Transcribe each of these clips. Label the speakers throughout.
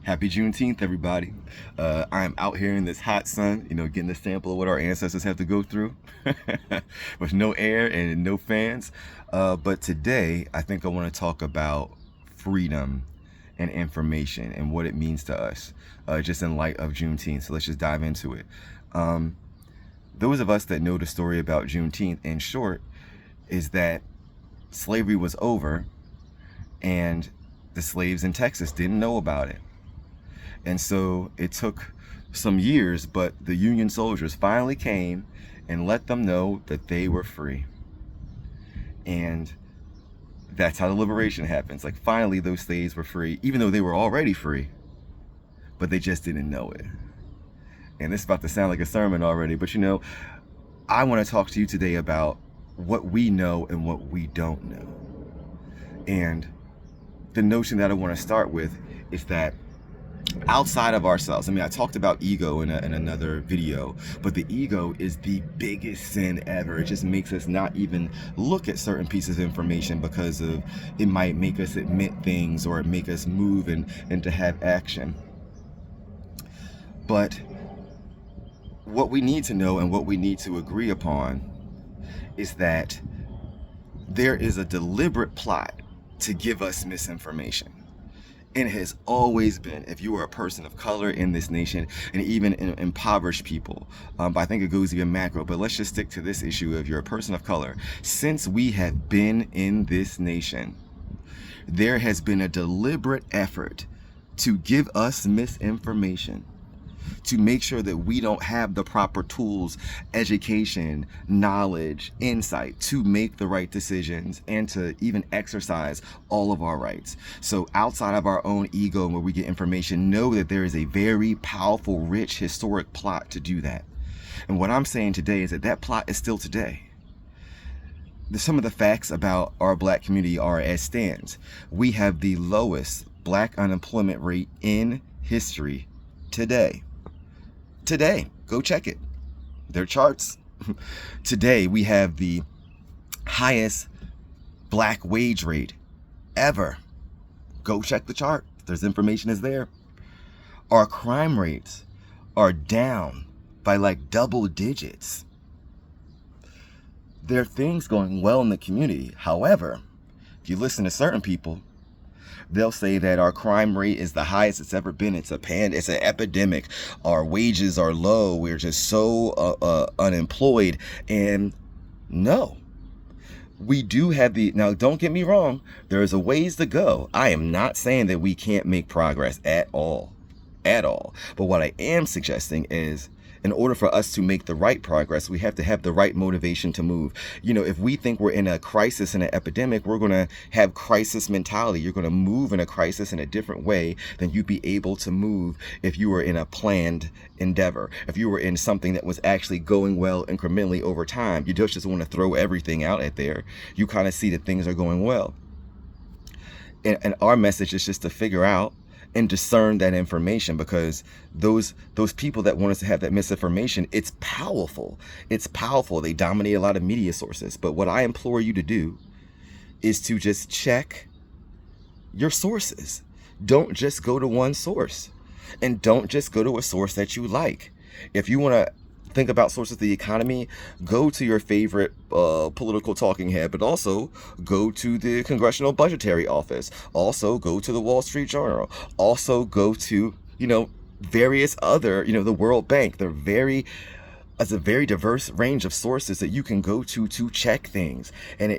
Speaker 1: Happy Juneteenth, everybody. I'm out here in this hot sun, getting a sample of what our ancestors have to go through with no air and no fans. But today, I think I want to talk about freedom and information and what it means to us, just in light of Juneteenth. So let's just dive into it. Those of us that know the story about Juneteenth, in short, is that slavery was over and the slaves in Texas didn't know about it. And so it took some years, but the Union soldiers finally came and let them know that they were free. And that's how the liberation happens. Like, finally those slaves were free, even though they were already free, but they just didn't know it. And this is about to sound like a sermon already, but I want to talk to you today about what we know and what we don't know. And the notion that I want to start with is that outside of ourselves, I talked about ego in another video, but the ego is the biggest sin ever. It just makes us not even look at certain pieces of information because of it might make us admit things or make us move and to have action. But what we need to know and what we need to agree upon is that there is a deliberate plot to give us misinformation. And it has always been, if you are a person of color in this nation, and even in impoverished people, but I think it goes even macro, but let's just stick to this issue of you're a person of color. Since we have been in this nation, there has been a deliberate effort to give us misinformation, to make sure that we don't have the proper tools, education, knowledge, insight to make the right decisions and to even exercise all of our rights. So outside of our own ego and where we get information, know that there is a very powerful, rich, historic plot to do that. And what I'm saying today is that that plot is still today. Some of the facts about our black community are as stands. We have the lowest black unemployment rate in history today. Today, go check it. Their charts. Today, we have the highest black wage rate ever. Go check the chart. There's information is there. Our crime rates are down by like double digits. There are things going well in the community. However, if you listen to certain people, they'll say that our crime rate is the highest it's ever been. It's an epidemic. Our wages are low. We're just so unemployed. And no, we do have now don't get me wrong, there's a ways to go. I am not saying that we can't make progress at all. But what I am suggesting is, in order for us to make the right progress, we have to have the right motivation to move. If we think we're in a crisis and an epidemic, we're going to have crisis mentality. You're going to move in a crisis in a different way than you'd be able to move if you were in a planned endeavor. If you were in something that was actually going well incrementally over time, you don't just want to throw everything out at there. You kind of see that things are going well. And our message is just to figure out and discern that information, because those people that want us to have that misinformation, it's powerful. It's powerful. They dominate a lot of media sources. But what I implore you to do is to just check your sources. Don't just go to one source, and don't just go to a source that you like. If you want to think about sources of the economy, go to your favorite political talking head, but also go to the Congressional Budgetary Office. Also go to the Wall Street Journal. Also go to, various other, the World Bank. It's a very diverse range of sources that you can go to check things. And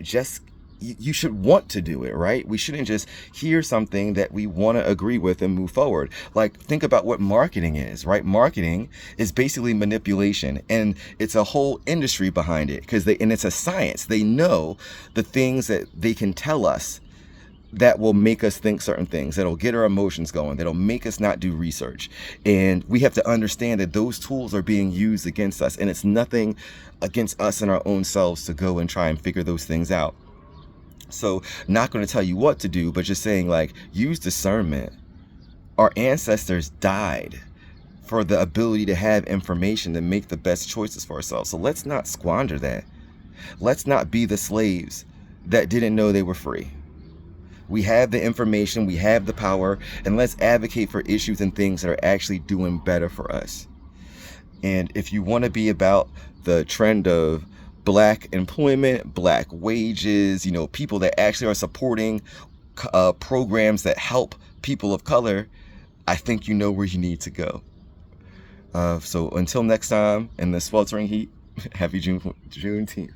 Speaker 1: you should want to do it, right? We shouldn't just hear something that we want to agree with and move forward. Like, think about what marketing is, right? Marketing is basically manipulation, and it's a whole industry behind it, and it's a science. They know the things that they can tell us that will make us think certain things, that'll get our emotions going, that'll make us not do research. And we have to understand that those tools are being used against us, and it's nothing against us and our own selves to go and try and figure those things out. So, not going to tell you what to do, but just saying, use discernment. Our ancestors died for the ability to have information to make the best choices for ourselves. So let's not squander that. Let's not be the slaves that didn't know they were free. We have the information, we have the power, and let's advocate for issues and things that are actually doing better for us. And if you want to be about the trend of Black employment, Black wages, people that actually are supporting programs that help people of color, I think you know where you need to go. So until next time, in the sweltering heat, happy Juneteenth.